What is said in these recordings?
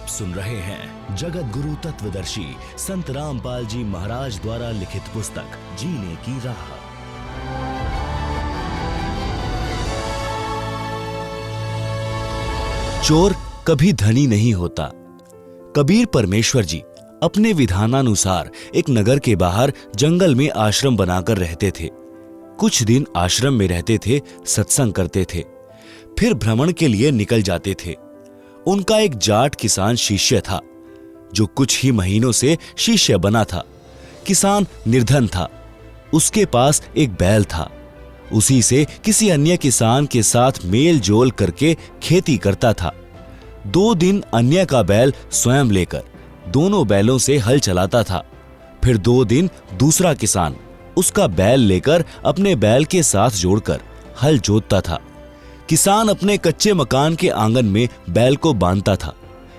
सुन रहे हैं जगत गुरु तत्वदर्शी संत रामपाल जी महाराज द्वारा लिखित पुस्तक जीने की राह। चोर कभी धनी नहीं होता। कबीर परमेश्वर जी अपने विधानानुसार एक नगर के बाहर जंगल में आश्रम बनाकर रहते थे। कुछ दिन आश्रम में रहते थे, सत्संग करते थे, फिर भ्रमण के लिए निकल जाते थे। उनका एक जाट किसान शिष्य था जो कुछ ही महीनों से शिष्य बना था। किसान निर्धन था। उसके पास एक बैल था। उसी से किसी अन्य किसान के साथ मेल जोल करके खेती करता था। 2 दिन अन्य का बैल स्वयं लेकर दोनों बैलों से हल चलाता था। फिर 2 दिन दूसरा किसान उसका बैल लेकर अपने बैल के साथ जोड़कर हल जोतता था। किसान अपने कच्चे मकान के आंगन में बैल को बांधता था।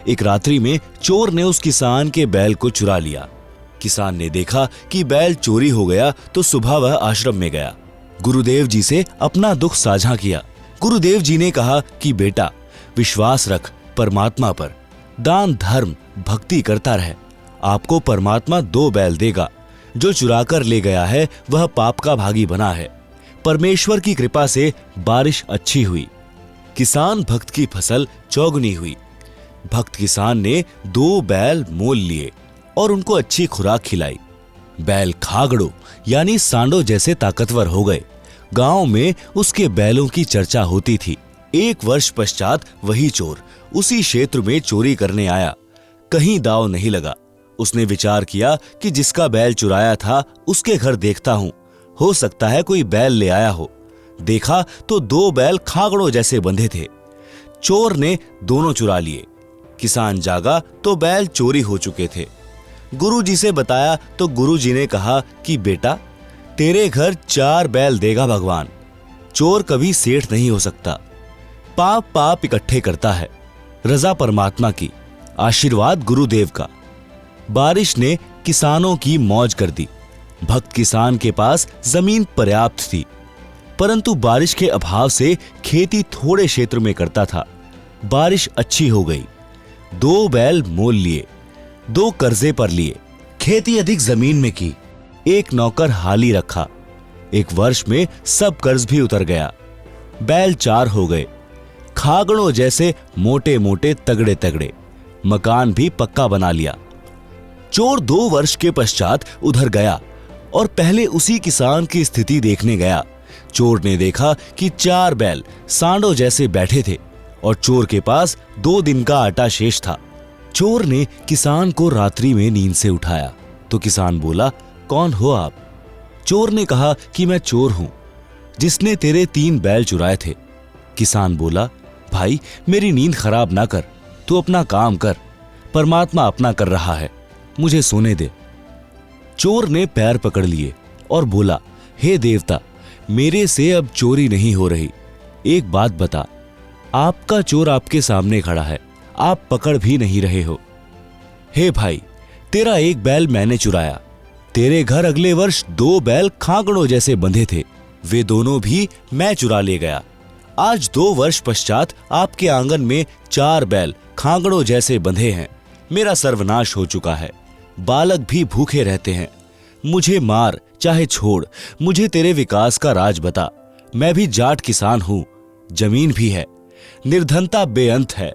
एक रात्रि में चोर ने उस किसान के बैल को चुरा लिया। किसान ने देखा कि बैल चोरी हो गया तो सुबह वह आश्रम में गया। गुरुदेव जी से अपना दुख साझा किया। गुरुदेव जी ने कहा कि बेटा, विश्वास रख परमात्मा पर, दान धर्म भक्ति करता रहे। आपको परमात्मा 2 बैल देगा। जो चुरा कर ले गया है वह पाप का भागी बना है। परमेश्वर की कृपा से बारिश अच्छी हुई। किसान भक्त की फसल चौगुनी हुई। भक्त किसान ने 2 बैल मोल लिए और उनको अच्छी खुराक खिलाई। बैल खागड़ो यानी सांडों जैसे ताकतवर हो गए। गांव में उसके बैलों की चर्चा होती थी। 1 वर्ष पश्चात वही चोर उसी क्षेत्र में चोरी करने आया। कहीं दाव नहीं लगा। उसने विचार किया कि जिसका बैल चुराया था उसके घर देखता हूं, हो सकता है कोई बैल ले आया हो। देखा तो 2 बैल खागड़ों जैसे बंधे थे। चोर ने दोनों चुरा लिए। किसान जागा तो बैल चोरी हो चुके थे। गुरु जी से बताया तो गुरु जी ने कहा कि बेटा, तेरे घर 4 बैल देगा भगवान। चोर कभी सेठ नहीं हो सकता। पाप पाप इकट्ठे करता है। रजा परमात्मा की, आशीर्वाद गुरुदेव का। बारिश ने किसानों की मौज कर दी। भक्त किसान के पास जमीन पर्याप्त थी, परंतु बारिश के अभाव से खेती थोड़े क्षेत्र में करता था। बारिश अच्छी हो गई। 2 बैल मोल लिए, 2 कर्जे पर लिए, खेती अधिक जमीन में की, 1 नौकर हाली रखा। 1 वर्ष में सब कर्ज भी उतर गया। बैल 4 हो गए। खागड़ों जैसे मोटे मोटे तगड़े तगड़े। मकान भी पक्का बना लिया। चोर 2 वर्ष के पश्चात उधर गया और पहले उसी किसान की स्थिति देखने गया। चोर ने देखा कि 4 बैल सांडों जैसे बैठे थे और चोर के पास 2 दिन का आटा शेष था। चोर ने किसान को रात्रि में नींद से उठाया तो किसान बोला, कौन हो आप? चोर ने कहा कि मैं चोर हूं जिसने तेरे 3 बैल चुराए थे। किसान बोला, भाई मेरी नींद खराब ना कर, तू अपना काम कर, परमात्मा अपना कर रहा है, मुझे सोने दे। चोर ने पैर पकड़ लिए और बोला, हे देवता, मेरे से अब चोरी नहीं हो रही। एक बात बता, आपका चोर आपके सामने खड़ा है, आप पकड़ भी नहीं रहे हो। हे भाई, तेरा 1 बैल मैंने चुराया। तेरे घर अगले वर्ष 2 बैल खागड़ों जैसे बंधे थे, वे दोनों भी मैं चुरा ले गया। आज 2 वर्ष पश्चात आपके आंगन में 4 बैल खागड़ों जैसे बंधे हैं। मेरा सर्वनाश हो चुका है। बालक भी भूखे रहते हैं। मुझे मार चाहे छोड़, मुझे तेरे विकास का राज बता। मैं भी जाट किसान हूं, जमीन भी है, निर्धनता बेअंत है।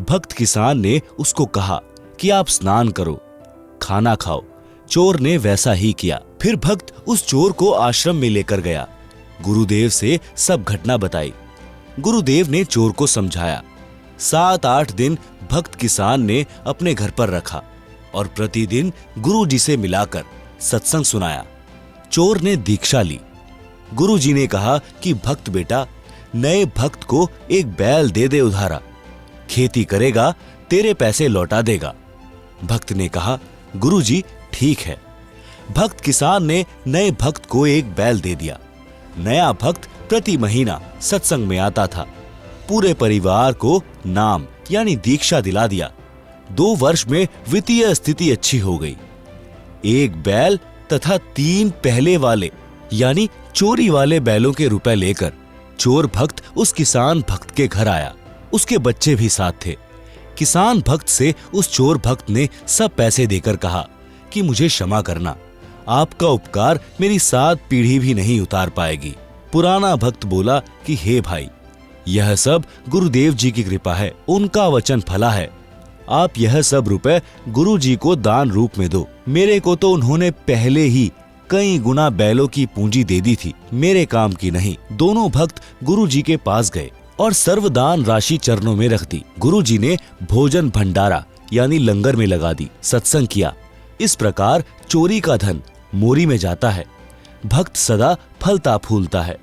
भक्त किसान ने उसको कहा कि आप स्नान करो, खाना खाओ। चोर ने वैसा ही किया। फिर भक्त उस चोर को आश्रम में लेकर गया। गुरुदेव से सब घटना बताई। गुरुदेव ने चोर को समझाया। 7-8 दिन भक्त किसान ने अपने घर पर रखा और प्रतिदिन गुरु जी से मिलाकर सत्संग सुनाया। चोर ने दीक्षा ली। गुरु जी ने कहा कि भक्त बेटा, नए भक्त को 1 बैल दे दे उधारा, खेती करेगा तेरे पैसे लौटा देगा। भक्त ने कहा, गुरु जी ठीक है। भक्त किसान ने नए भक्त को 1 बैल दे दिया। नया भक्त प्रति महीना सत्संग में आता था। पूरे परिवार को नाम यानी दीक्षा दिला दिया। 2 वर्ष में वित्तीय स्थिति अच्छी हो गई। 1 बैल तथा 3 पहले वाले यानी चोरी वाले बैलों के रुपए लेकर चोर भक्त उस किसान भक्त के घर आया। उसके बच्चे भी साथ थे। किसान भक्त से उस चोर भक्त ने सब पैसे देकर कहा कि मुझे क्षमा करना, आपका उपकार मेरी 7 पीढ़ी भी नहीं उतार पाएगी। पुराना भक्त बोला कि हे भाई, यह सब गुरुदेव जी की कृपा है, उनका वचन फला है। आप यह सब रुपए गुरु जी को दान रूप में दो। मेरे को तो उन्होंने पहले ही कई गुना बैलों की पूंजी दे दी थी, मेरे काम की नहीं। दोनों भक्त गुरु जी के पास गए और सर्वदान राशि चरणों में रख दी। गुरु जी ने भोजन भंडारा यानी लंगर में लगा दी, सत्संग किया। इस प्रकार चोरी का धन मोरी में जाता है, भक्त सदा फलता फूलता है।